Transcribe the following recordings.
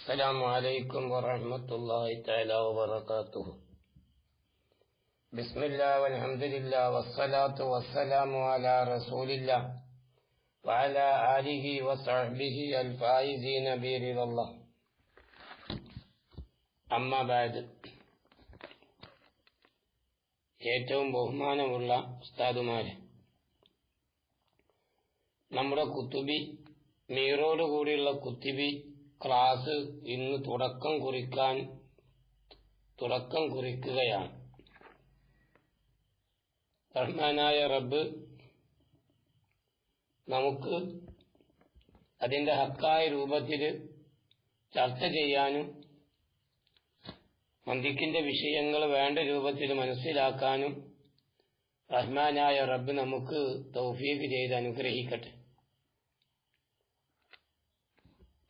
السلام عليكم ورحمة الله تعالى وبركاته. بسم الله والحمد لله والصلاة والسلام على رسول الله وعلى آله وصحبه الفائزين برضا الله. أما بعد, ഏറ്റവും ബഹുമാനമുള്ള ഉസ്താദുമാരെ, നമ്മുടെ കുത്തുബി മീറോട് കൂടിയുള്ള കുത്തുബി ക്ലാസ് ഇന്ന് തുടക്കം കുറിക്കുകയാണ്. റഹ്മാനായ റബ്ബ് നമുക്ക് അതിന്റെ ഹക്കായ രൂപത്തിൽ ചർച്ച ചെയ്യാനും മന്ദിക്കിന്റെ വിഷയങ്ങൾ വേണ്ട രൂപത്തിൽ മനസ്സിലാക്കാനും റഹ്മാനായ റബ്ബ് നമുക്ക് തൗഫീഖ് ചെയ്ത് അനുഗ്രഹിക്കട്ടെ.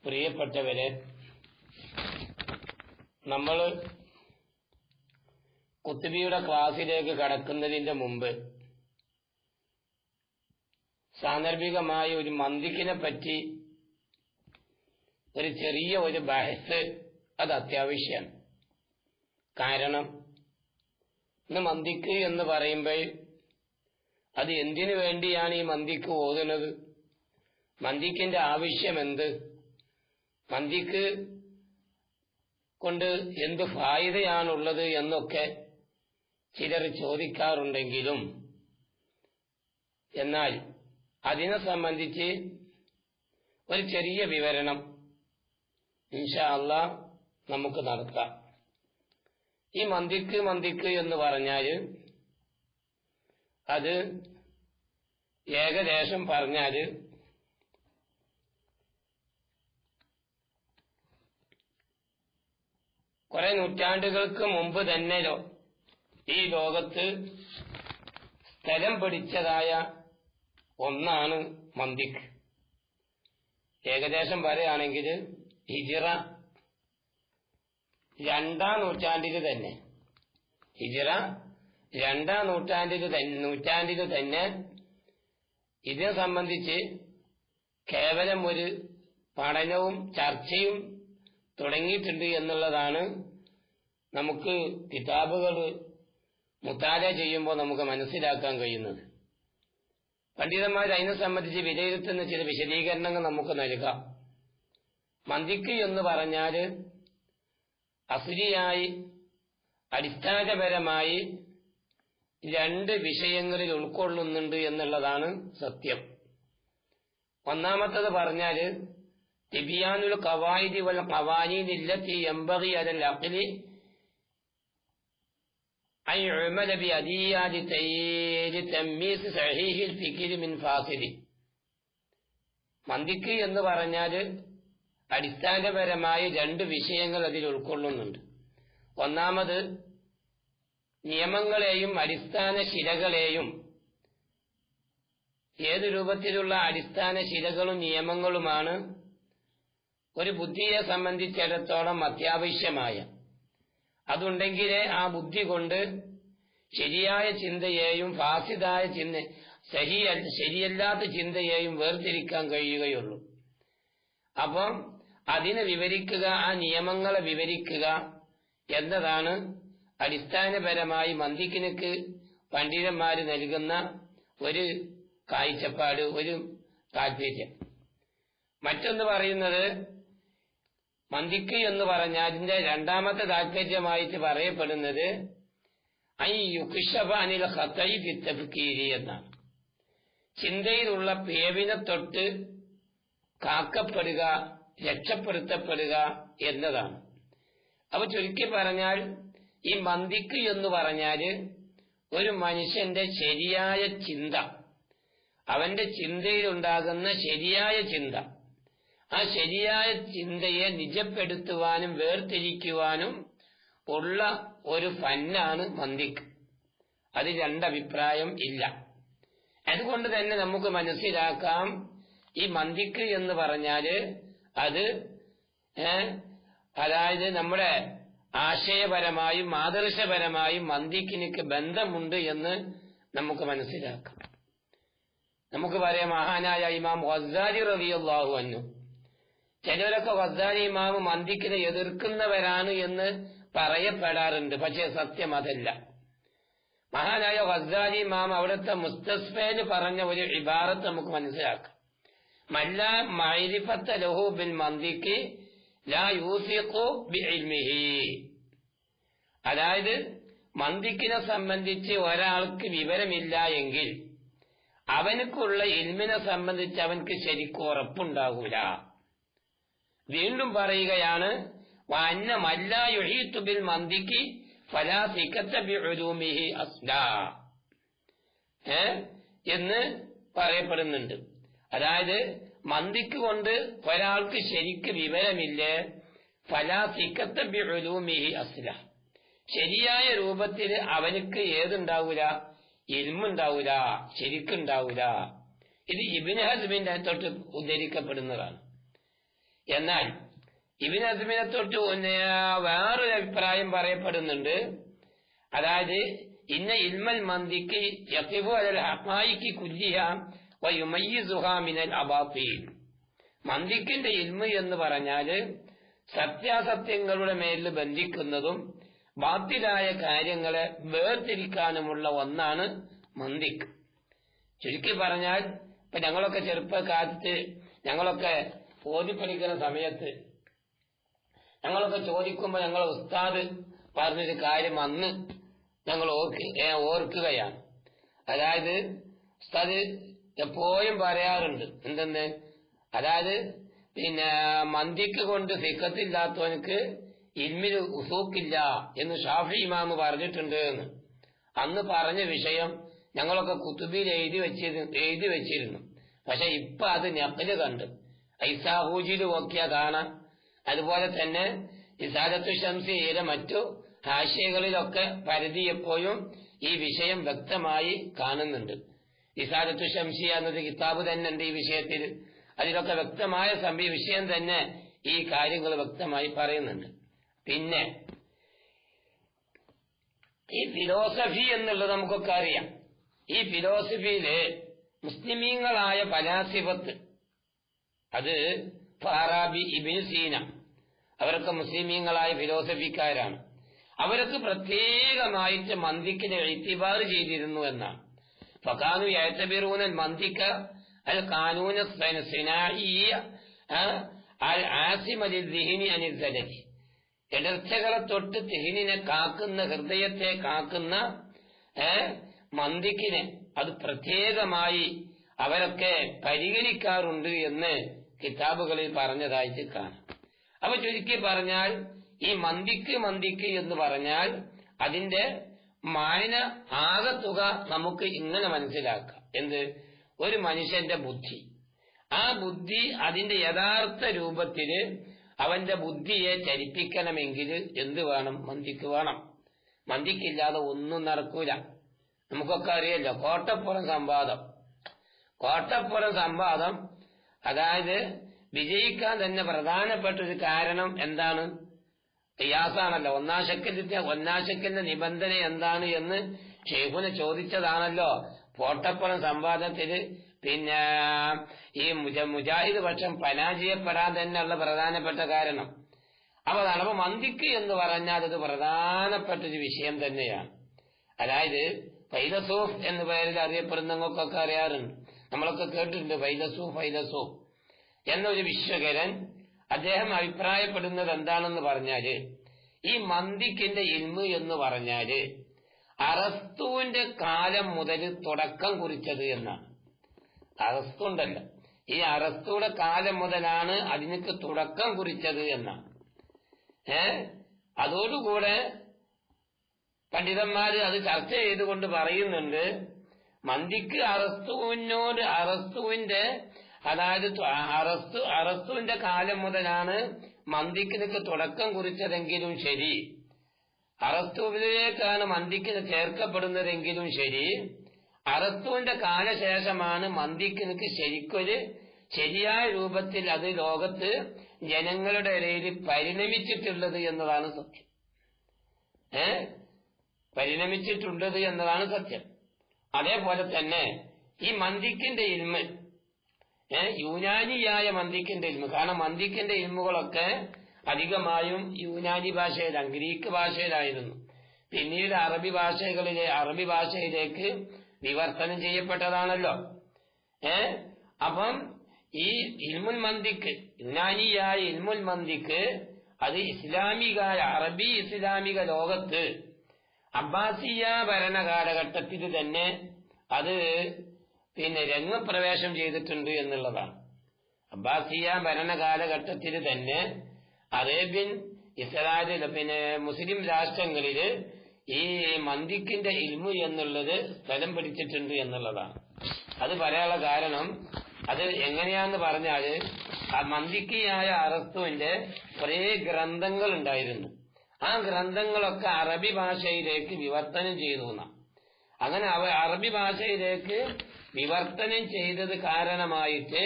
പ്രിയപ്പെട്ടവരെ, നമ്മൾ കുത്തുബിയുടെ ക്ലാസ്സിലേക്ക് കടക്കുന്നതിന്റെ മുമ്പ് സാന്ദർഭികമായ ഒരു മന്ദിക്കിനെ പറ്റി ഒരു ചെറിയ ഒരു ബഹസ് അത് അത്യാവശ്യമാണ്. കാരണം ഇന്ന് മന്ദിക്ക് എന്ന് പറയുമ്പോൾ അത് എന്തിനു വേണ്ടിയാണ് ഈ മന്ദിക്ക് ഓതുന്നത്, മന്ദിക്കിന്റെ ആവശ്യമെന്ത്, മന്ദിക്ക് കൊണ്ട് എന്ത് ഫായിദയാണുള്ളത് എന്നൊക്കെ ചിലർ ചോദിക്കാറുണ്ടെങ്കിലും എന്നാൽ അതിനെ സംബന്ധിച്ച് ഒരു ചെറിയ വിവരണം ഇൻഷാ അല്ലാഹ് നമുക്ക് നടത്താം. ഈ മന്ദിക്ക് എന്ന് പറഞ്ഞാൽ അത് ഏകദേശം പറഞ്ഞാൽ കുറെ നൂറ്റാണ്ടുകൾക്ക് മുമ്പ് തന്നെ ഈ ലോകത്ത് സ്ഥലം പിടിച്ചതായ ഒന്നാണ് മന്ദിക്ക്. ഏകദേശം പറയുകയാണെങ്കിൽ ഹിജ്റ 2-ാം നൂറ്റാണ്ടിൽ തന്നെ ഇതിനെ സംബന്ധിച്ച് കേവലം ഒരു പഠനവും ചർച്ചയും തുടങ്ങിയിട്ടുണ്ട് എന്നുള്ളതാണ് നമുക്ക് കിതാബുകൾ മുത്താല ചെയ്യുമ്പോൾ നമുക്ക് മനസ്സിലാക്കാൻ കഴിയുന്നത്. പണ്ഡിതന്മാർ അതിനെ സംബന്ധിച്ച് വിലയിരുത്തുന്ന ചില വിശദീകരണങ്ങൾ നമുക്ക് നൽകാം. മന്ദിക്ക് എന്ന് പറഞ്ഞാൽ അസ്ലിയായി അടിസ്ഥാനപരമായി 2 വിഷയങ്ങളിൽ ഉൾക്കൊള്ളുന്നുണ്ട് എന്നുള്ളതാണ് സത്യം. ഒന്നാമത്തത് പറഞ്ഞാൽ തിബിയാനുൽ ഖവായിദി വൽ ഖവാനീൻ അല്ലതി യൻബഗി അലൽ അഖ്ലി അൻ യുഅമല ബി അദിയാദി തംമീസ് സഹീഹിൽ ഫിക്രി മിൻ ഫാസിദി. മന്ദിക്ക് എന്ന് പറഞ്ഞാൽ അടിസ്ഥാനപരമായ 2 വിഷയങ്ങൾ അതിൽ ഉൾക്കൊള്ളുന്നുണ്ട്. ഒന്നാമത് നിയമങ്ങളെയും അടിസ്ഥാന ശിലകളെയും, ഏത് രൂപത്തിലുള്ള അടിസ്ഥാന ശിലകളും നിയമങ്ങളുമാണ് ഒരു ബുദ്ധിയെ സംബന്ധിച്ചിടത്തോളം അത്യാവശ്യമായ, അതുണ്ടെങ്കിലേ ആ ബുദ്ധി കൊണ്ട് ശരിയായ ചിന്തയെയും ഫാസിദായ ശരിയല്ലാത്ത ചിന്തയെയും വേർതിരിക്കാൻ കഴിയുകയുള്ളൂ. അപ്പം അതിനെ വിവരിക്കുക, ആ നിയമങ്ങളെ വിവരിക്കുക എന്നതാണ് അടിസ്ഥാനപരമായി മന്ദിക്കിനക്ക് പണ്ഡിതന്മാർ നൽകുന്ന ഒരു കാഴ്ചപ്പാട്, ഒരു താല്പര്യം. മറ്റൊന്ന് പറയുന്നത് മന്ദിക്ക് എന്ന് പറഞ്ഞാൽ അതിന്റെ 2ാമത്തെ താല്പര്യമായിട്ട് പറയപ്പെടുന്നത് ഐ യുക്ശഫ അനിൽ ഖതഇ ഫി തഫ്കീരി എന്നാണ്. ചിന്തയിലുള്ള പേവിനെ തൊട്ട് കാക്കപ്പെടുക, രക്ഷപ്പെടുത്തപ്പെടുക എന്നതാണ്. അപ്പൊ ചുരുക്കി പറഞ്ഞാൽ ഈ മന്ദിക്ക് എന്ന് പറഞ്ഞാൽ ഒരു മനുഷ്യന്റെ ശരിയായ ചിന്ത, അവന്റെ ചിന്തയിലുണ്ടാകുന്ന ശരിയായ ചിന്ത, ആ ശരിയായ ചിന്തയെ നിജപ്പെടുത്തുവാനും വേർതിരിക്കുവാനും ഉള്ള ഒരു ഫന്നാണ് മന്ദിക്ക്. അത് 2 അഭിപ്രായം ഇല്ല. അതുകൊണ്ട് തന്നെ നമുക്ക് മനസ്സിലാക്കാം, ഈ മന്ദിക്ക് എന്ന് പറഞ്ഞാല് അത് അതായത് നമ്മുടെ ആശയപരമായും ആദർശപരമായും മന്ദിക്കിനിക്ക് ബന്ധമുണ്ട് എന്ന് നമുക്ക് മനസ്സിലാക്കാം. നമുക്ക് പറയാം, മഹാനായ ഇമാം ഗസ്സാലി റളിയല്ലാഹു അൻഹു ചിലരൊക്കെ ഗസ്സാലി ഇമാം മന്ദിക്കിനെ എതിർക്കുന്നവരാണ് എന്ന് പറയപ്പെടാറുണ്ട്. പക്ഷേ സത്യം അതല്ല. മഹാനായ ഗസ്സാലി ഇമാം അവിടുത്തെ മുസ്തസ്ഫയിൽ പറഞ്ഞ ഒരു ഇബാറത്ത് നമുക്ക് മനസ്സിലാക്കാം. മല്ലാ മഅരിഫത ലഹു ബിൽ മന്ദിഖി ലാ യൂസിഖു ബിഇൽമിഹി. അതായത് മന്ദിക്കിനെ സംബന്ധിച്ച് ഒരാൾക്ക് വിവരമില്ല എങ്കിൽ അവനക്കുള്ള ഇൽമിനെ സംബന്ധിച്ച് അവൻക്ക് ശരിക്കും ഉറപ്പുണ്ടാകൂല. വീണ്ടും പറയുകയാണ് വഅന്ന മല്ലാ യുഹീതു ബിൽ മന്ദിഖി ഫലാ സിഖത ബിഉലൂമിഹി അസ്ലാ എന്ന് പറയപ്പെടുന്നുണ്ട്. അതായത് മന്ദിക്ക് കൊണ്ട് ഒരാൾക്ക് ശരിക്ക് വിവരമില്ലേ, ഫലാ സിഖത ബിഉലൂമിഹി അസ്ലാ, ശരിയായ രൂപത്തിൽ അവനക്ക് ഏതുണ്ടാവൂല, ഇൽമുണ്ടാവൂല, ശരിക്കുണ്ടാവൂല. ഇത് ഇബ്നു ഹസ്മിന്റെ തൊട്ട് ഉദ്ധരിക്കപ്പെടുന്നതാണ്. എന്നാൽ ഇബ്നു ഹസ്മിനെ തൊട്ട് വേറൊരു അഭിപ്രായം പറയപ്പെടുന്നുണ്ട്. അതായത് ഇന്ന ഇൽമൽ മന്ദിക്ക് യഖിഫു അലൽ ഹഖായിഖി കുല്ലിഹാ വയുമയ്യിസുഹാ മിനൽ അബാത്തിൽ. മന്ദിക്കിന്റെ ഇൽമ് എന്ന് പറഞ്ഞാല് സത്യാസത്യങ്ങളുടെ മേലിൽ ബന്ധിക്കുന്നതും ബാത്തിലായ കാര്യങ്ങളെ വേർതിരിക്കാനുമുള്ള ഒന്നാണ് മന്ദിക്ക്. ചുരുക്കി പറഞ്ഞാൽ ഇപ്പൊ ഞങ്ങളൊക്കെ ചെറുപ്പകാലത്ത് ഞങ്ങളൊക്കെ ഓതി പഠിക്കുന്ന സമയത്ത് ഞങ്ങളൊക്കെ ചോദിക്കുമ്പോൾ ഞങ്ങളെ ഉസ്താദ് പറഞ്ഞൊരു കാര്യം അന്ന് ഞങ്ങൾ ഓർക്കുകയാണ്. അതായത് ഉസ്താദ് എപ്പോഴും പറയാറുണ്ട് എന്തെന്ന്, അതായത് പിന്നെ മന്ദിക്ക് കൊണ്ട് സിഖത്തില്ലാത്തവനക്ക് ഇൽമിന് ഉസൂക്കില്ല എന്ന് ഷാഫി ഇമാം പറഞ്ഞിട്ടുണ്ട് എന്ന്. അന്ന് പറഞ്ഞ വിഷയം ഞങ്ങളൊക്കെ കുത്തുബിൽ എഴുതി വെച്ചിരുന്നു. പക്ഷെ ഇപ്പൊ അത് നഖല് കണ്ട് ഐസാഹൂജിൽ നോക്കിയാൽ കാണാം. അതുപോലെ തന്നെ റിസാലത്തു ശംസിയയിലെ മറ്റു ഹാഷ്യകളിലൊക്കെ പരിധിയെപ്പോഴും ഈ വിഷയം വ്യക്തമായി കാണുന്നുണ്ട്. റിസാലത്തു ശംസിയ എന്നൊരു കിതാബ് തന്നെ ഉണ്ട് ഈ വിഷയത്തിൽ. അതിലൊക്കെ വ്യക്തമായ വിഷയം തന്നെ ഈ കാര്യങ്ങൾ വ്യക്തമായി പറയുന്നുണ്ട്. പിന്നെ ഈ ഫിലോസഫി എന്നുള്ളത് നമുക്കൊക്കെ അറിയാം. ഈ ഫിലോസഫിയില് മുസ്ലിമീങ്ങളായ ഫലാസിഫത്ത്, അത് ഫാറാബി, ഇബ്നു സീന, അവരൊക്കെ മുസ്ലിമീങ്ങളായ ഫിലോസഫിക്കാരാണ്. അവരൊക്കെ പ്രത്യേകമായിട്ട് മന്ദിക്കിനെ ഇത്തിബാർ ചെയ്തിരുന്നു എന്നാണ്. ഫകാനു യഅ്തബിറൂന മന്ദിക അൽ ഖാനൂന സിനാഇയ്യ അൽ ആസിമ ലിദ്ദിഹ്നി അനിൽ സലജി. ഇടർച്ചകളെ തൊട്ട് തിഹിനിനെ കാക്കുന്ന, ഹൃദയത്തെ കാക്കുന്ന മന്ദിക്കിനെ അത് പ്രത്യേകമായി അവരൊക്കെ പരിഗണിക്കാറുണ്ട് എന്ന് കിതാബുകളിൽ പറഞ്ഞതായിട്ട് കാണാം. അപ്പൊ ചുരുക്കി പറഞ്ഞാൽ ഈ മന്ദിക്ക് എന്ന് പറഞ്ഞാൽ അതിന്റെ മാന ആകത്തുക നമുക്ക് ഇങ്ങനെ മനസ്സിലാക്കാം. എന്ത്? ഒരു മനുഷ്യന്റെ ബുദ്ധി, ആ ബുദ്ധി അതിന്റെ യഥാർത്ഥ രൂപത്തില് അവന്റെ ബുദ്ധിയെ ചലിപ്പിക്കണമെങ്കിൽ എന്ത് വേണം? മന്ദിക്ക് വേണം. മന്ദിക്കില്ലാതെ ഒന്നും നടക്കൂല. നമുക്കൊക്കെ അറിയല്ലോ കോട്ടപ്പുറം സംവാദം അതായത് വിജയിക്കാൻ തന്നെ പ്രധാനപ്പെട്ട ഒരു കാരണം എന്താണ്? ഖിയാസാണല്ലോ. ഒന്നാശക്കലിന്റെ നിബന്ധന എന്താണ് എന്ന് ഷെയ്ഖുനെ ചോദിച്ചതാണല്ലോ കോട്ടപ്പുറം സംവാദത്തില്. പിന്നെ ഈ മുജാഹിദ് പക്ഷം പരാജയപ്പെടാൻ തന്നെയുള്ള പ്രധാനപ്പെട്ട കാരണം അതാണ്. അപ്പൊ മന്ദിക്ക് എന്ന് പറഞ്ഞാൽ അത് പ്രധാനപ്പെട്ടൊരു വിഷയം തന്നെയാണ്. അതായത് ഫൈലസൂഫ് എന്ന പേരിൽ അറിയപ്പെടുന്നവർക്കൊക്കെ അറിയാറുണ്ട്, നമ്മളൊക്കെ കേട്ടിട്ടുണ്ട്. ഫൈലസൂഫ് എന്നൊരു വിശ്വകരൻ അദ്ദേഹം അഭിപ്രായപ്പെടുന്നത് എന്താണെന്ന് പറഞ്ഞാല് ഈ മന്ദിക്കിന്റെ ഇൽമ് എന്ന് പറഞ്ഞാല് അറസ്തുവിന്റെ കാലം മുതൽ തുടക്കം കുറിച്ചത് എന്നാണ്. അറസ്തു ഉണ്ടല്ലോ, ഈ അറസ്തുയുടെ കാലം മുതലാണ് അതിനൊക്കെ തുടക്കം കുറിച്ചത് എന്നാണ്. അതോടുകൂടെ പണ്ഡിതന്മാര് അത് ചർച്ച ചെയ്തുകൊണ്ട് പറയുന്നുണ്ട്, മന്ദിക്ക് അറസ്തുവിന്റെ അതായത് അറസ്തുവിന്റെ കാലം മുതലാണ് മന്ദിക്കിനൊക്കെ തുടക്കം കുറിച്ചതെങ്കിലും ശരി, അറസ്തുവിലേക്കാണ് മന്ദിക്കിന് ചേർക്കപ്പെടുന്നതെങ്കിലും ശരി, അറസ്തുവിന്റെ കാലശേഷമാണ് മന്ദിക്കിനൊക്കെ ശരിക്കൊരു ശരിയായ രൂപത്തിൽ അത് ലോകത്ത് ജനങ്ങളുടെ ഇടയിൽ പരിണമിച്ചിട്ടുള്ളത് എന്നതാണ് സത്യം. പരിണമിച്ചിട്ടുള്ളത് എന്നതാണ് സത്യം. അതേപോലെ തന്നെ ഈ മന്ദിക്കിന്റെ ഇൽമ് യൂനാനിയായ മന്തിക്കിന്റെ ഇൽമ്. കാരണം മന്തിക്കിന്റെ ഇൽമുകളൊക്കെ അധികമായും യൂനാനി ഭാഷയിലാണ്, ഗ്രീക്ക് ഭാഷയിലായിരുന്നു. പിന്നീട് അറബി ഭാഷയിലേക്ക് വിവർത്തനം ചെയ്യപ്പെട്ടതാണല്ലോ. അപ്പം ഈ ഇൽമുൽ മന്തിക്ക്, യുനാനിയായ ഇൽമുൽ മന്തിക്ക് അത് അറബി ഇസ്ലാമിക ലോകത്ത് അബ്ബാസിയ ഭരണ കാലഘട്ടത്തിൽ തന്നെ അത് രംഗപ്രവേശം ചെയ്തിട്ടുണ്ട് എന്നുള്ളതാണ്. അബ്ബാസിയ ഭരണ കാലഘട്ടത്തിൽ തന്നെ അറേബ്യൻ മുസ്ലിം രാഷ്ട്രങ്ങളില് ഈ മന്തിക്കിന്റെ ഇൽമു എന്നുള്ളത് സ്ഥലം പിടിച്ചിട്ടുണ്ട് എന്നുള്ളതാണ്. അത് പറയാനുള്ള കാരണം അത് എങ്ങനെയാന്ന് പറഞ്ഞാല് ആ മന്തിക്കിയായ അറസ്തുവിന്റെ കുറേ ഗ്രന്ഥങ്ങൾ ഉണ്ടായിരുന്നു. ആ ഗ്രന്ഥങ്ങളൊക്കെ അറബി ഭാഷയിലേക്ക് വിവർത്തനം ചെയ്തു. അങ്ങനെ അറബി ഭാഷയിലേക്ക് വിവർത്തനം ചെയ്തത് കാരണമായിട്ട്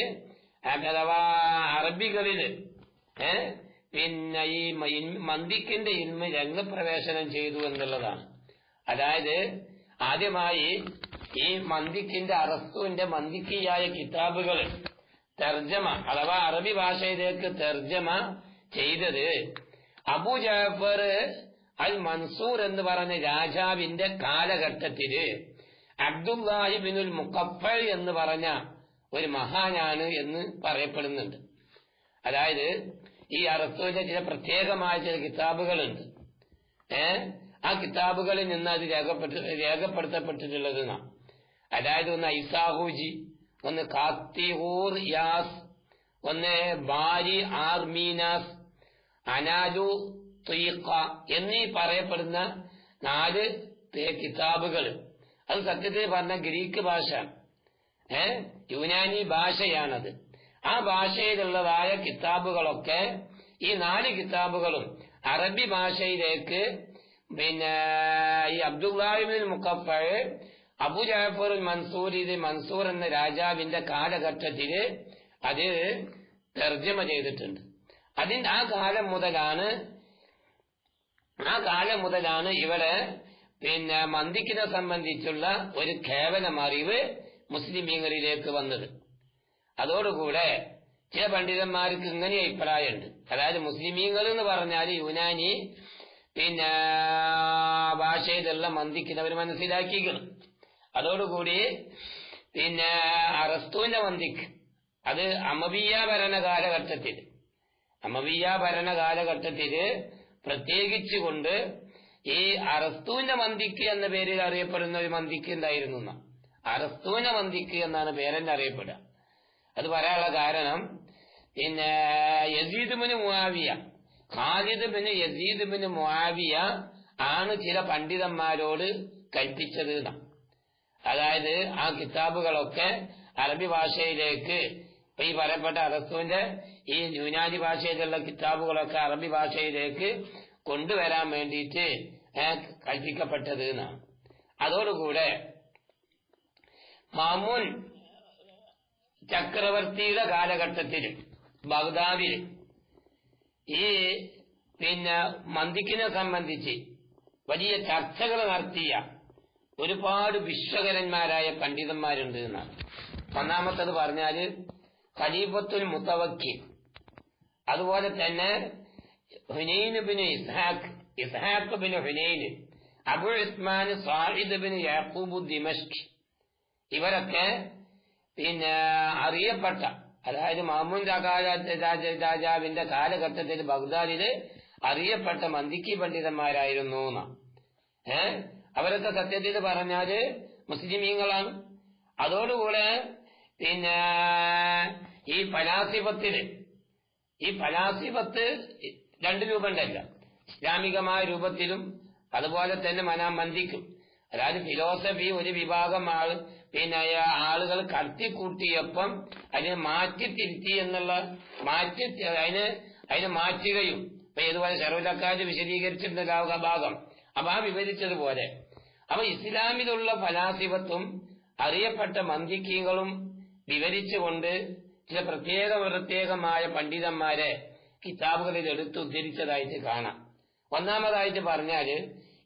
അഥവാ അറബികളില് ഈ മന്തിക്കിന്റെ ഇൽമ രംഗപ്രവേശനം ചെയ്തു എന്നുള്ളതാണ്. അതായത് ആദ്യമായി ഈ മന്തിക്കിന്റെ അറസ്തുവിന്റെ മന്തിക്കിയായ കിതാബുകൾ തർജമ അഥവാ അറബി ഭാഷയിലേക്ക് തർജമ ചെയ്തത് അബൂ ജഅഫർ അൽ മൻസൂർ എന്ന് പറഞ്ഞ രാജാവിന്റെ കാലഘട്ടത്തില് അബ്ദുല്ലാഹി ബിനുൽ മുഖഫൽ എന്ന് പറഞ്ഞ ഒരു മഹാനാണ് എന്ന് പറയപ്പെടുന്നുണ്ട്. അതായത് ഈ അറസ്തുവിന്റെ ചില പ്രത്യേകമായ ചില കിതാബുകളുണ്ട്. ആ കിതാബുകളിൽ നിന്ന് അത് രേഖപ്പെടുത്തപ്പെട്ടിട്ടുള്ളത്. അതായത് ഒന്ന് ഐസാഹൂജി, ഒന്ന് ഖാത്തിഹൂർ യാസ്, ഒന്ന് ബാരി ആർമീനാസ്, അനാലു തുയ്ഖ എന്നീ പറയപ്പെടുന്ന 4 കിതാബുകൾ. അത് സത്യത്തിൽ പറഞ്ഞ ഗ്രീക്ക് ഭാഷ, യുനാനി ഭാഷയാണത്. ആ ഭാഷയിലുള്ളതായ കിതാബുകളൊക്കെ ഈ 4 കിതാബുകളും അറബി ഭാഷയിലേക്ക് ഈ അബ്ദുല്ലാഹി ഇബ്നുൽ മുഖഫൽ അബൂ ജഅഫർ മൻസൂർ എന്ന രാജാവിന്റെ കാലഘട്ടത്തില് അത് തർജ്ജമ ചെയ്തിട്ടുണ്ട്. ആ കാലം മുതലാണ് ഇവിടെ മന്തിക്കിനെ സംബന്ധിച്ചുള്ള ഒരു കേവലം അറിവ് മുസ്ലിമീങ്ങളിലേക്ക് വന്നത്. അതോടുകൂടെ ചില പണ്ഡിതന്മാർക്ക് ഇങ്ങനെ അഭിപ്രായമുണ്ട്. അതായത് മുസ്ലിമീങ്ങൾ എന്ന് പറഞ്ഞാൽ യുനാനി ഭാഷയിലുള്ള മന്തിക്കിനെ അവർ മനസ്സിലാക്കിക്കണം. അതോടുകൂടി അറസ്തുവിന്റെ മന്തിക്ക് അത് അമവിയ ഭരണകാലഘട്ടത്തില് പ്രത്യേകിച്ചുകൊണ്ട് ഈ അറസ്തുവിന്റെ മന്തിക്ക് എന്ന പേരിൽ അറിയപ്പെടുന്ന ഒരു മന്തിക്ക് ഉണ്ടായിരുന്നു. അറസ്തുവിന്റെ മന്തിക്ക് എന്നാണ് പേരെന്നെ അറിയപ്പെടുക. അത് പറയാനുള്ള കാരണം Yazid bin Muawiya, Khalid bin Yazid bin Muawiya ആണ് ചില പണ്ഡിതന്മാരോട് കൽപ്പിച്ചത്. അതായത് ആ കിതാബുകളൊക്കെ അറബി ഭാഷയിലേക്ക്, ഈ പറയപ്പെട്ട അറസ്തുവിന്റെ ഈ യുനാനി ഭാഷയിലുള്ള കിതാബുകളൊക്കെ അറബി ഭാഷയിലേക്ക് കൊണ്ടുവരാൻ വേണ്ടിയിട്ട് കൽപ്പിക്കപ്പെട്ടത് എന്നാണ്. അതോടുകൂടെ മാമൂൻ ചക്രവർത്തിയുടെ കാലഘട്ടത്തിൽ ബഗ്ദാദിൽ ഈ മന്തിക്കിനെ സംബന്ധിച്ച് വലിയ ചർച്ചകൾ നടത്തിയ ഒരുപാട് വിശ്വകരന്മാരായ പണ്ഡിതന്മാരുണ്ട് എന്നാണ്. ഒന്നാമത്തത് പറഞ്ഞാല് ഖലീഫത്തുൽ മുതവക്കിൽ, അതുപോലെ തന്നെ Hunain bin Ishaq bin Hunain, Abu Usman Saeed bin Yaqub Dimashq, ഇവരൊക്കെ അറിയപ്പെട്ട, അതായത് മാമൂൻ രാജാവിന്റെ കാലഘട്ടത്തിൽ ബഗ്ദാദില് അറിയപ്പെട്ട മന്തിക്കി പണ്ഡിതന്മാരായിരുന്നു. അവരൊക്കെ സത്യത്തിൽ പറഞ്ഞാല് മുസ്ലിമീങ്ങളാണ്. അതോടുകൂടെ ഈ ഫലാസിഫത്ത് 2 രൂപം ഉണ്ടല്ല, ഇസ്ലാമികമായ രൂപത്തിലും അതുപോലെ തന്നെ മന്തിക്കും. അതായത് ഫിലോസഫി ഒരു വിഭാഗം ആളുകൾ കടത്തിക്കൂട്ടിയപ്പം അതിനെ മാറ്റിത്തിരുത്തി എന്നുള്ള അതിനെ മാറ്റുകയും ഇതുപോലെ ഷറഫുൽ വിശദീകരിച്ചിട്ടുള്ള ഭാഗം അപ്പൊ വിവരിച്ചതുപോലെ അപ്പൊ ഇസ്ലാമിലുള്ള ഫലാസിഫത്തും അറിയപ്പെട്ട മന്തിക്കീങ്ങളും വിവരിച്ചുകൊണ്ട് ചില പ്രത്യേകമായ പണ്ഡിതന്മാരെ കിതാബുകളിൽ എടുത്ത് ഉദ്ധരിച്ചതായിട്ട് കാണാം. ഒന്നാമതായിട്ട് പറഞ്ഞാല്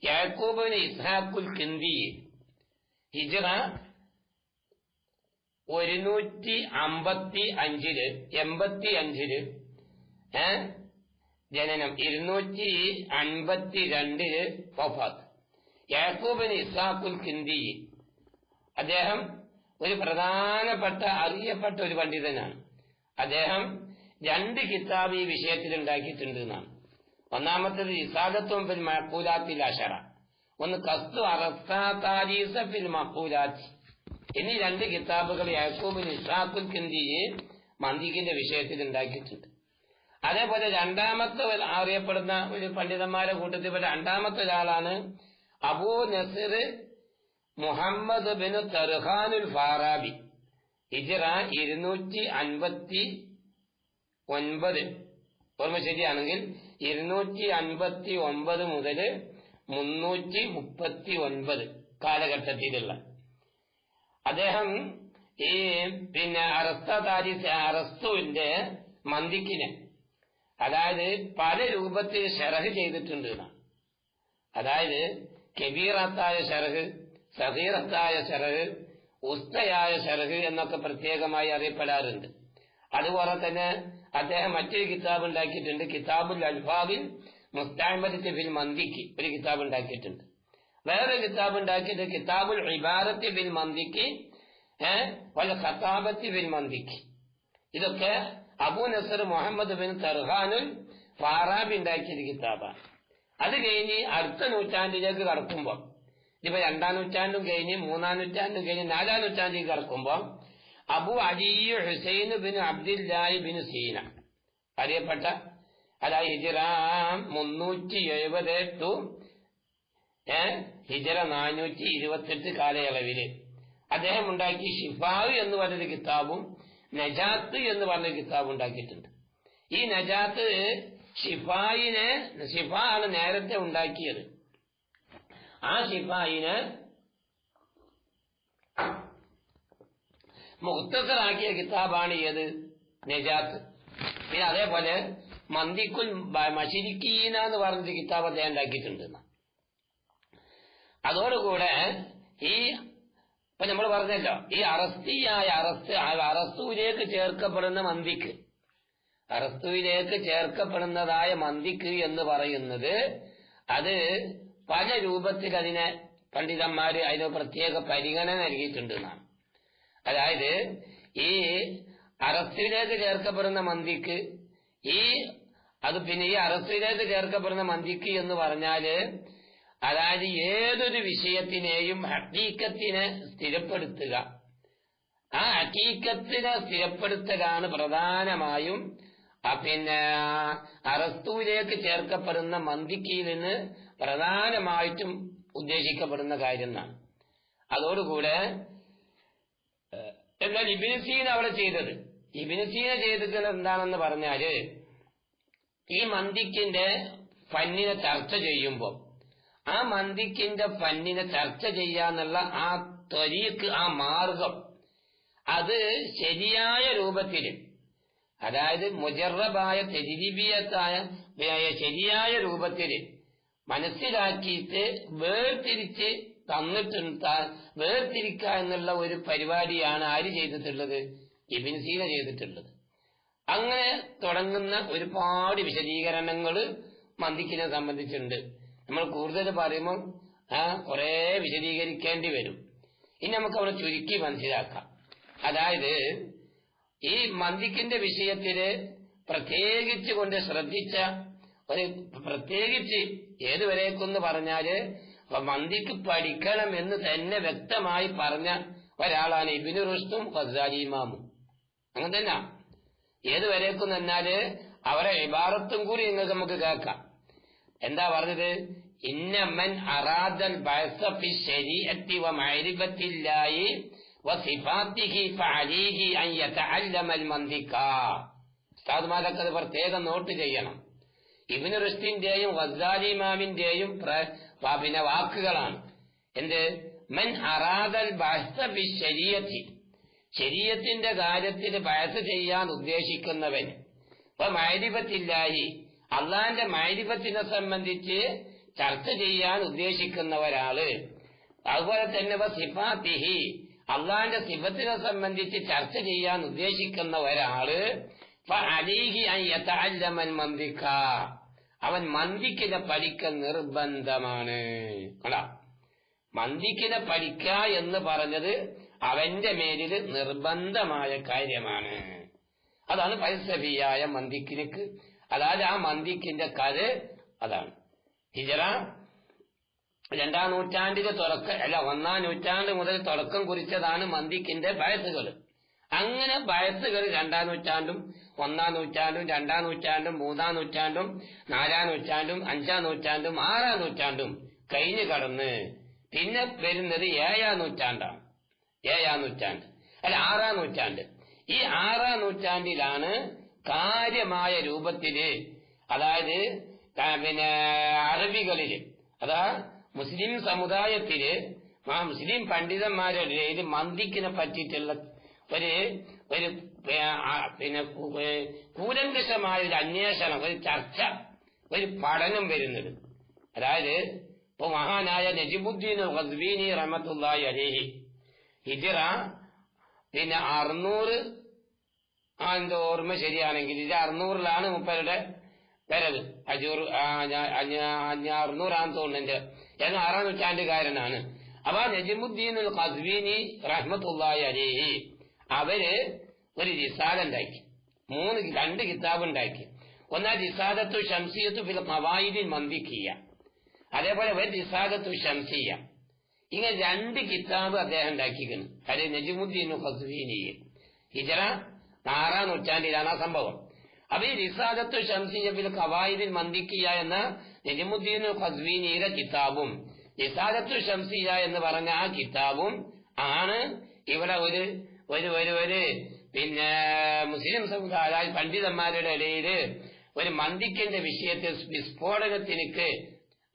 യാക്കൂബ് ബിൻ ഇസ്ഹാഖുൽ കിന്ദി ഹിജ്റ 155 ജനനം, 252 വഫാത്ത്. യാക്കൂബ് ബിൻ ഇസ്ഹാഖുൽ കിന്ദി, അദ്ദേഹം ഒരു പ്രധാനപ്പെട്ട അറിയപ്പെട്ട ഒരു പണ്ഡിതനാണ്. അദ്ദേഹം 2 കിതാബ് ഈ വിഷയത്തിൽ ഉണ്ടാക്കിയിട്ടുണ്ട് എന്നാണ്. ഒന്നാമത്തേത് ഇസാദത്തും ഫിൽ മഖൂലാത്തിൽ അശറ, ഒന്ന് ഖസ്തു അറസ്താരീസ ഫിൽ മഖൂലാത്ത്. എന്നീ 2 കിതാബുകൾ യാക്കൂബ് ബിൻ ഇസ്ഹാഖുൽ കിന്ദി മന്ദിക്കിന്റെ വിഷയത്തിൽ ഉണ്ടാക്കിയിട്ടുണ്ട്. അതേപോലെ രണ്ടാമത്തെ അറിയപ്പെടുന്ന ഒരു പണ്ഡിതന്മാരുടെ കൂട്ടത്തിൽപ്പെട്ട രണ്ടാമത്തെ ഒരാളാണ് അബൂ നസീർ മുഹമ്മദ് ബിൻ തർഹാനുൽ ഫാറാബി. ഹിജ്റ 259, ഓർമ്മ ശരിയാണെങ്കിൽ 259 മുതൽ 339 കാലഘട്ടത്തിലുള്ള അദ്ദേഹം ഈ അറസ്തുവിന്റെ മന്ദിക്കിനെ, അതായത് പല രൂപത്തിൽ ഷറഹ് ചെയ്തിട്ടുണ്ട്. അതായത് കബീറത്തായ ഷറഹ്, സഗീറത്തായ ഷറഹ്, ഉസ്തയായ ഷറഹ് എന്നൊക്കെ പ്രത്യേകമായി അറിയപ്പെടാറുണ്ട്. അതുപോലെ തന്നെ അദ്ദേഹം മറ്റൊരു കിതാബ് ഉണ്ടാക്കിയിട്ടുണ്ട്, കിതാബുൽ അൽഫാബിൽ മുസ്തഅമലത്തി ഫിൽ മന്ദിക്ക് ഒരു കിതാബ് ഉണ്ടാക്കിയിട്ടുണ്ട്. വേറെ കിതാബ് ഉണ്ടാക്കിയിട്ട് കിതാബുൽ ഇബാറത്തി ഫിൽ മന്ദിക്ക് വൽ ഖതാബത്തി ഫിൽ മന്ദിക്ക്. ഇതൊക്കെ അബൂ നസർ മുഹമ്മദ് ബിൻ തർഹാനുൽ ഫാറാബി ഉണ്ടാക്കിയൊരു കിതാബാണ്. അത് കഴിഞ്ഞ് അടുത്ത നൂറ്റാണ്ടിലേക്ക് കടക്കുമ്പോൾ, ഇപ്പൊ 2ാം നൂറ്റാണ്ടും കഴിഞ്ഞ് 3ാം നൂറ്റാണ്ടും കഴിഞ്ഞ് 4ാം നൂറ്റാണ്ടിലേക്ക് കടക്കുമ്പോൾ അബു അലി ഹുസൈൻ ബിൻ അബ്ദുല്ലാഹി ബിൻ സീന അറിയപ്പെട്ട, അതായത് ഹിജ്റ 370 ടു ഹിജ്റ 428 കാലയളവില് അദ്ദേഹം ഉണ്ടാക്കി ഷിഫാവ് എന്ന് പറഞ്ഞൊരു കിതാബും നജാത്ത് എന്ന് പറഞ്ഞൊരു കിതാബ് ഉണ്ടാക്കിയിട്ടുണ്ട്. ഈ നജാത്ത് ഷിഫാണ് നേരത്തെ ഉണ്ടാക്കിയത്. ആ ഷിഫായിനെ മുഖ്തസറാക്കിയ കിതാബാണ് ഏത്? നജാത്ത്. പിന്നെ അതേപോലെ മന്ദിക്കുൽ മശരിക്കീന എന്ന് പറഞ്ഞൊരു കിതാബ് അദ്ദേഹം ഉണ്ടാക്കിയിട്ടുണ്ട്. അതോടുകൂടെ ഈ ഇപ്പൊ നമ്മൾ പറഞ്ഞല്ലോ, ഈ അറസ്തുവിലേക്ക് ചേർക്കപ്പെടുന്ന മന്ദിക്ക്, അറസ്തുവിലേക്ക് ചേർക്കപ്പെടുന്നതായ മന്ദിക്ക് എന്ന് പറയുന്നത് അത് പല രൂപത്തിൽ അതിനെ പണ്ഡിതന്മാര് അതിന് പ്രത്യേക പരിഗണന നൽകിയിട്ടുണ്ട് എന്നാണ്. അതായത് ഈ അറസ്തുവിലേക്ക് ചേർക്കപ്പെടുന്ന മന്ദിക്ക് അത് പിന്നെ ഈ അറസ്തുവിലേക്ക് ചേർക്കപ്പെടുന്ന മന്ദിക്ക് എന്ന് പറഞ്ഞാല് അതായത് ഏതൊരു വിഷയത്തിനെയും ഹഖീഖത്തിനെ സ്ഥിരപ്പെടുത്തുക, ആ ഹഖീഖത്തിനെ സ്ഥിരപ്പെടുത്തലാണ് പ്രധാനമായും പിന്നെ അറസ്തുവിലേക്ക് ചേർക്കപ്പെടുന്ന മന്ദിക്കിൽ നിന്ന് പ്രധാനമായിട്ടും ഉദ്ദേശിക്കപ്പെടുന്ന കാര്യം എന്നാണ്. അതോടുകൂടെ എന്നാൽ ഇബ്നു സീന അവിടെ ചെയ്തത്, ഇബ്നു സീന ചെയ്തിട്ടുള്ളത് എന്താണെന്ന് പറഞ്ഞാല് ഈ മന്ദിക്കിന്റെ ഫന്നിനെ ചർച്ച ചെയ്യുമ്പോൾ ആ മന്ദിക്കിന്റെ ഫന്നിനെ ചർച്ച ചെയ്യാന്നുള്ള ആ ത്വരീഖ്, ആ മാർഗം, അത് ശരിയായ രൂപത്തിൽ, അതായത് മുജറബായ തെജ്രിബിയത്തായ ശരിയായ രൂപത്തിൽ മനസ്സിലാക്കിയിട്ട് വേർതിരിച്ച് വേർതിരിക്കുക എന്നുള്ള ഒരു പരിപാടിയാണ് ആര് ചെയ്തിട്ടുള്ളത്? ഇബ്നു സീന ചെയ്തിട്ടുള്ളത്. അങ്ങനെ തുടങ്ങുന്ന ഒരുപാട് വിശദീകരണങ്ങൾ മന്ദിക്കിനെ സംബന്ധിച്ചുണ്ട്. നമ്മൾ കൂടുതൽ പറയുമ്പോൾ കുറെ വിശദീകരിക്കേണ്ടി വരും. ഇനി നമുക്ക് അവിടെ ചുരുക്കി മനസ്സിലാക്കാം. അതായത് ഈ മന്ദിക്കിന്റെ വിഷയത്തില് പ്രത്യേകിച്ച് കൊണ്ട് ശ്രദ്ധിച്ച പ്രത്യേകിച്ച് ഏതുവരേക്കെന്ന് പറഞ്ഞാല് മന്ദിക്ക് പഠിക്കണം എന്ന് തന്നെ വ്യക്തമായി പറഞ്ഞ ഒരാളാണ് ഇബ്നു റുഷ്ദും ഗസാലി ഇമാമും. അങ്ങനെ തന്നെ ഏതുവരേക്കെന്ന് പറഞ്ഞാല് അവരെ ഇബാറത്തും കൂടി നിങ്ങൾക്ക് നമുക്ക് കേൾക്കാം. എന്താ പറഞ്ഞത്? ഇന്നമൻ അറാദൽ ബഅസ ഫി ശരീഅത്തി വ മഅരിഫത്തില്ലാഹി വ സിഫാത്തിഹി ഫഅലൈഹി അൻ യതഅല്ലമൽ മന്തിഖ. ഉസ്താദ്മാരൊക്കെ അത് പ്രത്യേകം നോട്ട് ചെയ്യണം. ഇബ്നു റുഷ്ദിന്റെയും ഗസാലി ഇമാമിന്റെയും പിന്നെ വാക്കുകളാണ്. എന്ത്? മൻ അറാദൽ ബഅസ ഫി ശരീഅത്തി, ശരീഅത്തിന്റെ കാര്യത്തിൽ ബഅസ് ചെയ്യാൻ ഉദ്ദേശിക്കുന്നവൻ, വ മഅരിഫത്തില്ലാഹി, അള്ളാന്റെ മഅരിഫത്തിനെ സംബന്ധിച്ച് ചർച്ച ചെയ്യാൻ ഉദ്ദേശിക്കുന്ന ഒരാള്, അതുപോലെ തന്നെ സിഫാത്തിഹി, അള്ളാന്റെ സിഫത്തിനെ സംബന്ധിച്ച് ചർച്ച ചെയ്യാൻ ഉദ്ദേശിക്കുന്ന ഒരാള് മന്ദിക്ക, അവൻ മന്ദിക്കിനെ പഠിക്കൽ നിർബന്ധമാണ്. അല്ല, മന്ദിക്കിനെ പഠിക്ക എന്ന് പറഞ്ഞത് അവന്റെ മേലില് നിർബന്ധമായ കാര്യമാണ്. അതാണ് ഫൽസഫിയായ മന്ദിക്കിനിക്ക്. അതായത് ആ മന്ദിക്കിന്റെ കഥ അതാണ്. ഹിജറ 2-ാം നൂറ്റാണ്ടിന്റെ ഒന്നാം നൂറ്റാണ്ട് മുതൽ തുടക്കം കുറിച്ചതാണ് മന്ദിക്കിന്റെ ബയസുകൾ. അങ്ങനെ ബയസുകൾ 2-ാം നൂറ്റാണ്ടും 1-ാം നൂറ്റാണ്ടും 2-ാം നൂറ്റാണ്ടും 3-ാം നൂറ്റാണ്ടും 4-ാം നൂറ്റാണ്ടും 5-ാം നൂറ്റാണ്ടും 6-ാം നൂറ്റാണ്ടും കഴിഞ്ഞു കടന്ന് പിന്നെ വരുന്നത് 7-ാം നൂറ്റാണ്ടാണ്. 7-ാം നൂറ്റാണ്ട് 6-ാം നൂറ്റാണ്ട്. ഈ 6-ാം നൂറ്റാണ്ടിലാണ് കാര്യമായ രൂപത്തില്, അതായത് പിന്നെ അറബികളില്, അതാ മുസ്ലിം സമുദായത്തില് മുസ്ലിം പണ്ഡിതന്മാരുടെ ഇടയിൽ മന്ദിക്കിനെ പറ്റിയിട്ടുള്ള ഒരു പിന്നെ കൂലങ്കഷമായ ഒരു അന്വേഷണം, ഒരു ചർച്ച, ഒരു പഠനം വരുന്നത്. അതായത് ഇപ്പൊ മഹാനായ നജിമുദ്ദീൻ ഖസ്വീനി റഹ്മത്തുള്ളാഹി അലൈഹി ഹിജ്റ പിന്നെ 600 എന്തോ ഓർമ്മ ശരിയാണെങ്കിൽ 600-ലാണ് മൂപ്പരുടെ വരവ്. 600 തോന്നുന്നുണ്ട്. എന്ന് 6-ാം നൂറ്റാണ്ടുകാരനാണ്. അപ്പൊ നജിമുദ്ദീൻ ഖസ്വീനി റഹ്മത്തുള്ളാഹി അലൈഹി അവര് ഒരു റിസാല ഉണ്ടാക്കി, 2 കിതാബ് ഉണ്ടാക്കി. ഒന്നാ റിസാലത്തു ശംസിയത്തു ഫിൽ ഖവായിദിൽ മന്ദിക്കിയ, അതേപോലെ ഒരു റിസാലത്തു ശംസിയ. ഇങ്ങനെ 2 കിതാബ് അദ്ദേഹം ഉണ്ടാക്കിയിരിക്കുന്നു. അത് നജിമുദ്ദീൻ ഖസ്വീനി ഹിജ്റ 6-ാം നൂറ്റാണ്ടിലാണ് ആ സംഭവം. അപ്പൊ ഈ റിസാലത്തു ശംസിയ ഫിൽ ഖവായിദിൽ മന്ദിക്കിയ എന്ന നജിമുദ്ദീൻ ഖസ്വീനിയുടെ കിതാബും റിസാലത്തു ശംസിയ എന്ന് പറഞ്ഞ ആ കിതാബും ആണ് ഇവിടെ ഒരു പിന്നെ മുസ്ലിം സമുദായ പണ്ഡിതന്മാരുടെ ഇടയിൽ ഒരു മന്ദിക്കിന്റെ വിഷയത്തിൽ വിസ്ഫോടനത്തിനക്ക്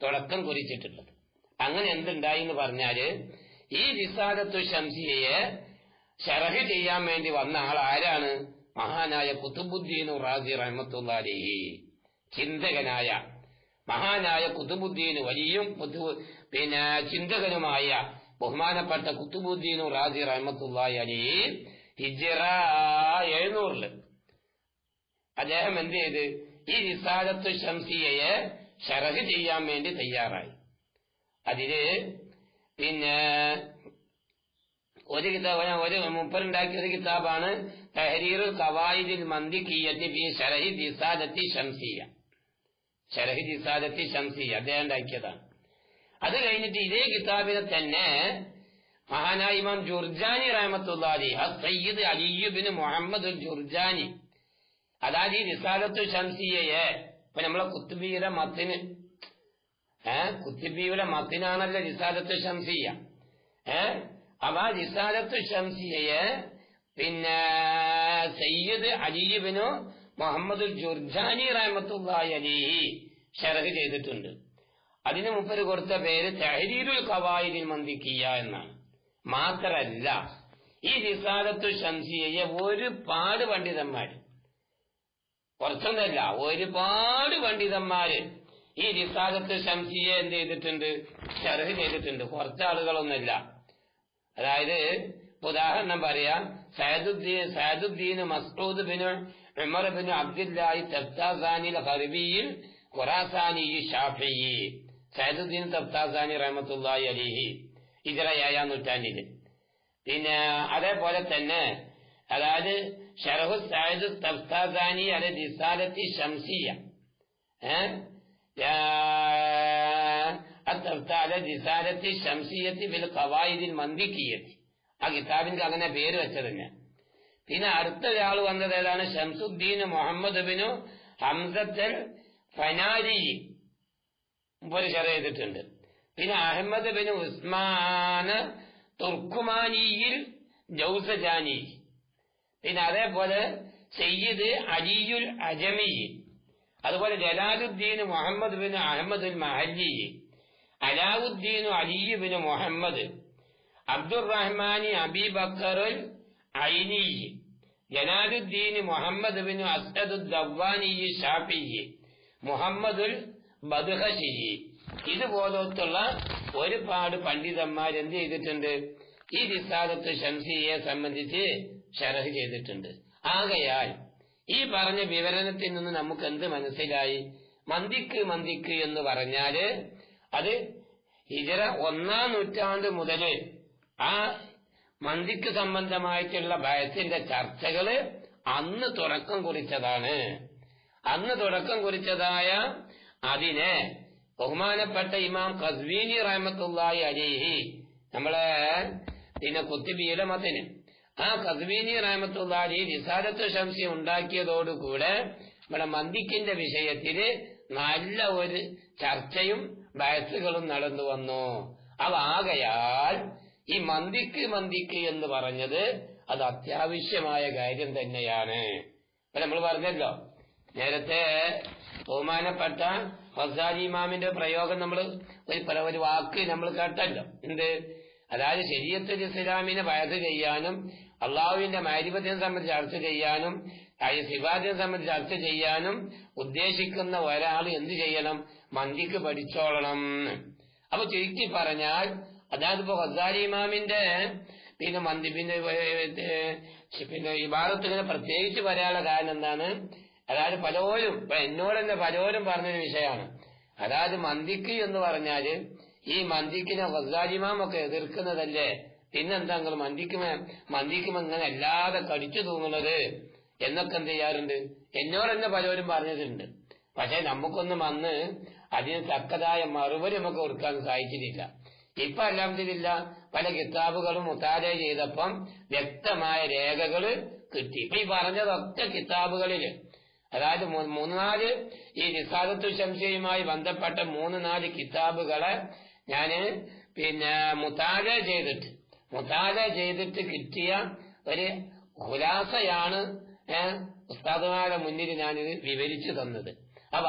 തുടക്കം കുറിച്ചിട്ടുള്ളത്. അങ്ങനെ എന്തുണ്ടായി എന്ന് പറഞ്ഞാല്, ഈ റിസാലത്തു ശംസിയയെ ശറഹ് ചെയ്യാൻ വേണ്ടി വന്ന ആൾ ആരാണ്? മഹാനായ ഖുതുബുദ്ദീൻ റാസി റഹ്മത്തുള്ളാഹി അലൈഹി, ചിന്തകനായ മഹാനായ ഖുതുബുദ്ദീൻ, വലിയും പിന്നെ ചിന്തകനുമായ ബഹുമാനപ്പെട്ട ഖുതുബുദ്ദീൻ റാസി റഹ്മത്തുള്ളാഹി അലൈഹി ഹിജ്റ 700 അദ്ദേഹം എന്ത് ചെയ്ത് ഈ റിസാലത്തു ശംസിയയെ ശറഹ് ചെയ്യാൻ വേണ്ടി തയ്യാറായി. അതില് പിന്നെ ഒരു മുപ്പരുണ്ടാക്കിയ ഒരു കിതാബാണ് തഹരീറുൽ ഖവായിദിൽ മന്ദിക്കിയ്യത്തി ഫീ ശറഹി റിസാലത്തി ശംസിയ. ശറഹി റിസാലത്തി ശംസിയ അദ്ദേഹം ഉണ്ടാക്കിയതാണ്. അത് കഴിഞ്ഞിട്ട് ഇതേ കിതാബിനെ തന്നെ മഹാനായ ഇമാം ജുർജാനി റഹ്മത്തുള്ളാഹി സയ്യിദ് അലി ഇബ്നു മുഹമ്മദ് ജുർജാനി, അതായത് ഈ റിസാലത്തു ശംസിയയെ ഇപ്പൊ നമ്മളെ കുത്തുബിയുടെ മത്തിന് കുത്തുബിയുടെ മത്തിനാണല്ലോ റിസാലത്തു ശംസിയ. അപ്പൊ ആ റിസാലത്തു ശംസിയയെ പിന്നെ സയ്യിദ് അലി ഇബ്നു മുഹമ്മദ് ജുർജാനി റഹ്മത്തുള്ളാഹി അലൈഹി ശറഹ് ചെയ്തിട്ടുണ്ട്. അതിന് മുമ്പ് കൊടുത്ത പേര് തഹരീറുൽ ഖവായിദിൽ മന്ദിക്കിയ എന്നാണ്. മാത്രല്ല ഈ റിസാലത്തു ശംസിയയെ ഒരുപാട് പണ്ഡിതന്മാര്, കുറച്ചൊന്നല്ല ഒരുപാട് പണ്ഡിതന്മാര് ഈ റിസാലത്തു ശംസിയെ എന്ത് ചെയ്തിട്ടുണ്ട്? ശറഹ് ചെയ്തിട്ടുണ്ട്. കുറച്ചാളുകളൊന്നുമല്ല. അതായത് ഉദാഹരണം പറയാം, Saaduddin Masud bin Umar bin Abdullahi Taftazani ഖർബിയിൽ ഖുറാസാനി ഷാഫിഈ, സഅദുദ്ദീൻ തഫ്താസാനി റഹ്മത്തുള്ളാഹി അലൈഹി ഹിജ്റ 7-ാം നൂറ്റാണ്ടില്. പിന്നെ അതേപോലെ തന്നെ അതായത് ശറഹു സഅദ് തഫ്താസാനി അല റിസാലത്തി ശംസിയ, റിസാലത്തി ശംസിയത്തി ഫിൽ ഖവായിദിൽ മന്ദിക്കിയ്യത്തി, ആ കിതാബിന്റെ അങ്ങനെ പേര് വെച്ചത് തന്നെ. പിന്നെ അടുത്ത ഒരാൾ വന്നത് ഏതാണ്? ശംസുദ്ദീൻ മുഹമ്മദ് ബിനു ഹംസത്തൽ ഫനാരി ഒരു ശറഹ് ചെയ്തിട്ടുണ്ട്. പിന്നെ അഹമ്മദ് ബിൻ ഉസ്മാൻ തുർക്കുമാനിയിൽ ജൗസജാനി, പിന്നെ അതേപോലെ സയ്യിദ് അലിയുൽ അജമി, അതുപോലെ Jalaluddin Muhammad bin Ahmadul Mahalli, Alauddin Ali bin Muhammad, Abdurrahmani Abi Bakrul Aini, Jalaluddin Muhammad bin Asadud Dawwani Shafi, Muhammadul Badhashi, ഇതുപോലത്തുള്ള ഒരുപാട് പണ്ഡിതന്മാർ എന്ത് ചെയ്തിട്ടുണ്ട്? ഈ റിസാലത്ത് ഷംസിയെ സംബന്ധിച്ച് ശരഹ് ചെയ്തിട്ടുണ്ട്. ആകയാൽ ഈ പറഞ്ഞ വിവരണത്തിൽ നിന്ന് നമുക്ക് എന്ത് മനസ്സിലായി? മന്ദിക്ക് എന്ന് പറഞ്ഞാല് അത് ഹിജറ 1-ാം നൂറ്റാണ്ട് മുതൽ ആ മന്ദിക്ക് സംബന്ധമായിട്ടുള്ള ബഹസിന്റെ ചർച്ചകള് അന്ന് തുടക്കം കുറിച്ചതാണ്. അന്ന് തുടക്കം കുറിച്ചതായ അതിനെ ബഹുമാനപ്പെട്ട ഇമാം ഖസ്വീനി റഹ്മത്തുള്ളാഹി അലൈഹി നമ്മളെ പിന്നെ കുത്തുബിയുടെ മതന് ആ ഖസ്വീനി റഹ്മത്തുള്ളാഹി അലൈഹി റിസാലത്ത് ഷംസി ഉണ്ടാക്കിയതോടുകൂടെ നമ്മുടെ മന്ദിക്കിന്റെ വിഷയത്തില് നല്ല ഒരു ചർച്ചയും ബഹസുകളും നടന്നു വന്നു. ആകയാൽ ഈ മന്ദിക്ക് എന്ന് പറഞ്ഞത് അത് അത്യാവശ്യമായ കാര്യം തന്നെയാണ്. അപ്പൊ നമ്മൾ പറഞ്ഞല്ലോ നേരത്തെ ബഹുമാനപ്പെട്ട ഗസാലി ഇമാമിന്റെ പ്രയോഗം നമ്മൾ ഒരു വാക്ക് നമ്മൾ കേട്ടല്ലോ. എന്ത്? അതായത് ശരീഅത്തുൽ ഇസ്ലാമിനെ ബഹസ് ചെയ്യാനും അള്ളാഹുവിന്റെ മാരിഫത്തിനെ സംബന്ധിച്ച് ചർച്ച ചെയ്യാനും സിഫാത്തിനെ സംബന്ധിച്ച് ചർച്ച ചെയ്യാനും ഉദ്ദേശിക്കുന്ന ഒരാൾ എന്ത് ചെയ്യണം? മന്ദിക്ക് പഠിച്ചോളണം. അപ്പൊ ചുരുക്കി പറഞ്ഞാൽ അതായത് ഇപ്പൊ ഗസാലി ഇമാമിന്റെ പിന്നെ മന്ദി പിന്നെ ഇബാറത്തിന് പ്രത്യേകിച്ച് പറയാനുള്ള കാരണം എന്താണ്? അതായത് പലരും ഇപ്പൊ എന്നോട് തന്നെ പലരും പറഞ്ഞൊരു വിഷയമാണ്. അതായത് മന്ദിക്ക് എന്ന് പറഞ്ഞാല് ഈ മന്ദിക്കിനെ ഗസാലി ഇമാമൊക്കെ എതിർക്കുന്നതല്ലേ, പിന്നെന്താ നിങ്ങൾ മന്ദിക്കും ഇങ്ങനെ അല്ലാതെ കടിച്ചു തൂങ്ങുന്നത് എന്നൊക്കെ എന്ത് ചെയ്യാറുണ്ട്? എന്നോട് തന്നെ പലരും പറഞ്ഞിട്ടുണ്ട്. പക്ഷെ നമുക്കൊന്നും അന്ന് അതിന് തക്കതായ മറുപടി നമുക്ക് കൊടുക്കാൻ സാധിച്ചിട്ടില്ല. ഇപ്പൊ അൽഹംദുലില്ലാ പല കിതാബുകളും മുതാല ചെയ്തപ്പം വ്യക്തമായ രേഖകള് കിട്ടി. ഇപ്പൊ ഈ പറഞ്ഞതൊക്കെ കിതാബുകളില് അതായത് 3-4 ഈ റിസാലത്തുൽ ശംസിയുമായി ബന്ധപ്പെട്ട 3-4 കിതാബുകളെ ഞാന് പിന്നെ മുതാല ചെയ്തിട്ട് കിട്ടിയ ഒരു ഖുലാസയാണ് ഉസ്താദുമാരുടെ മുന്നിൽ ഞാനിത് വിവരിച്ചു തന്നത്.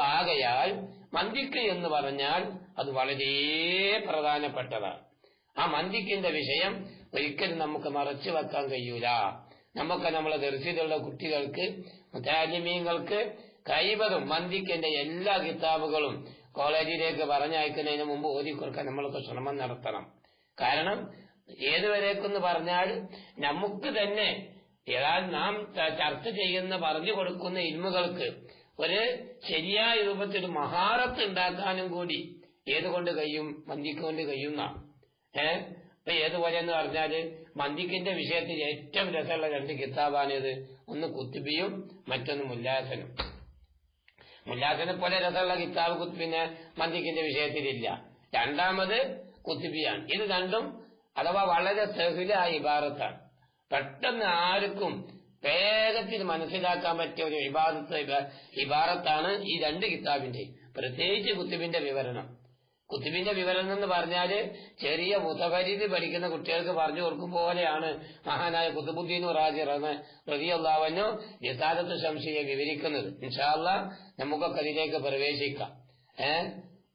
ആകയാൽ മന്ദിക്ക് എന്ന് പറഞ്ഞാൽ അത് വളരെ പ്രധാനപ്പെട്ടതാണ്. ആ മന്ദിക്കിന്റെ വിഷയം ഒരിക്കലും നമുക്ക് മറച്ചു വെക്കാൻ കഴിയൂല. നമുക്ക് നമ്മളെ ദർസിലുള്ള കുട്ടികൾക്ക് മുതഅല്ലിമീങ്ങൾക്ക് കൈവതും മന്ദിക്കിന്റെ എല്ലാ കിതാബുകളും കോളേജിലേക്ക് പറഞ്ഞയക്കുന്നതിന് മുമ്പ് ഓതി കൊടുക്കാൻ നമ്മളൊക്കെ ശ്രമം നടത്തണം. കാരണം ഏതുവരേക്കെന്ന് പറഞ്ഞാൽ നമുക്ക് തന്നെ ഏതായാലും നാം ചർച്ച ചെയ്യുന്ന പറഞ്ഞു കൊടുക്കുന്ന ഇൽമുകൾക്ക് ഒരു ശരിയായ രൂപത്തിൽ മഹാറത്ത് ഉണ്ടാക്കാനും കൂടി ഏതുകൊണ്ട് കഴിയും? മന്ദിക്ക് കൊണ്ട് കഴിയുന്ന ഇപ്പൊ ഏതുപോലെ എന്ന് പറഞ്ഞാല് മന്ദിക്കിന്റെ വിഷയത്തിൽ ഏറ്റവും രസമുള്ള 2 കിതാബാണിത്. ഒന്ന് കുത്തുബിയും മറ്റൊന്ന് മുല്ലാസനും. മുല്ലാസനെ പോലെ രസമുള്ള കിതാബ് പിന്നെ മന്ദിക്കിന്റെ വിഷയത്തിലില്ല. രണ്ടാമത് കുത്തുബിയാണ്. ഇത് രണ്ടും അഥവാ വളരെ സഹുലായ ഇബാറത്താണ്. പെട്ടെന്ന് ആർക്കും വേഗത്തിൽ മനസ്സിലാക്കാൻ പറ്റിയ ഒരു ഇബാറത്താണ് ഈ 2 കിതാബിന്റെ. പ്രത്യേകിച്ച് കുത്തുബിന്റെ വിവരണം എന്ന് പറഞ്ഞാല് ചെറിയ മുതഫരിദ് പഠിക്കുന്ന കുട്ടികൾക്ക് പറഞ്ഞു കൊടുക്കും പോലെയാണ് മഹാനായ ഖുതുബുദ്ദീൻ റാസി റളിയല്ലാഹു അൻഹു റിസാലത്തുൽ ശംസിയെ വിവരിക്കുന്നത്. ഇൻഷാ അല്ലാഹ് നമുക്കൊക്കെ അതിലേക്ക് പ്രവേശിക്കാം.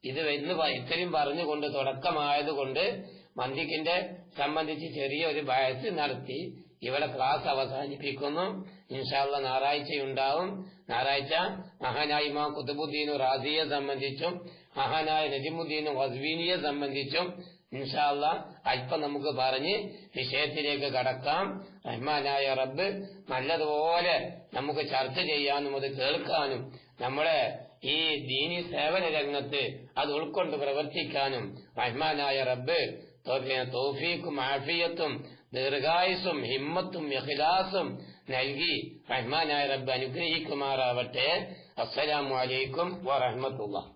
ഇത് ഇത്രയും പറഞ്ഞുകൊണ്ട് തുടക്കമായതുകൊണ്ട് മന്ദിക്കിന്റെ സംബന്ധിച്ച് ചെറിയ ഒരു ബഹസ് നടത്തി ഇവിടെ ക്ലാസ് അവസാനിപ്പിക്കുന്നു. ഇൻഷാ അല്ലാഹ് ഞായറാഴ്ചയുണ്ടാവും. ഞായറാഴ്ച മഹാനായ ഇമാം ഖുതുബുദ്ദീൻ റാസിയെ സംബന്ധിച്ചും മഹാനായ നജിമുദ്ദീൻ ഖസ്വീനിയെ സംബന്ധിച്ചും ഇൻഷാ അല്ലാഹ് അല്പം നമുക്ക് പറഞ്ഞ് വിഷയത്തിലേക്ക് കടക്കാം. റഹ്മാനായ റബ്ബ് നല്ലതുപോലെ നമുക്ക് ചർച്ച ചെയ്യാനും അത് കേൾക്കാനും നമ്മളെ ഈ ദീനി സേവന രംഗത്ത് അത് ഉൾക്കൊണ്ട് പ്രവർത്തിക്കാനും റഹ്മാനായ റബ്ബ് തൗഫീഖും ആഫിയത്തും ദീർഘായുസും ഹിമ്മത്തും ഇഖ്ലാസും നൽകി റഹ്മാനായ റബ്ബ് അനുഗ്രഹിക്കുമാറാവട്ടെ. അസ്സലാമു അലൈക്കും വറഹ്മത്തുള്ളാഹി.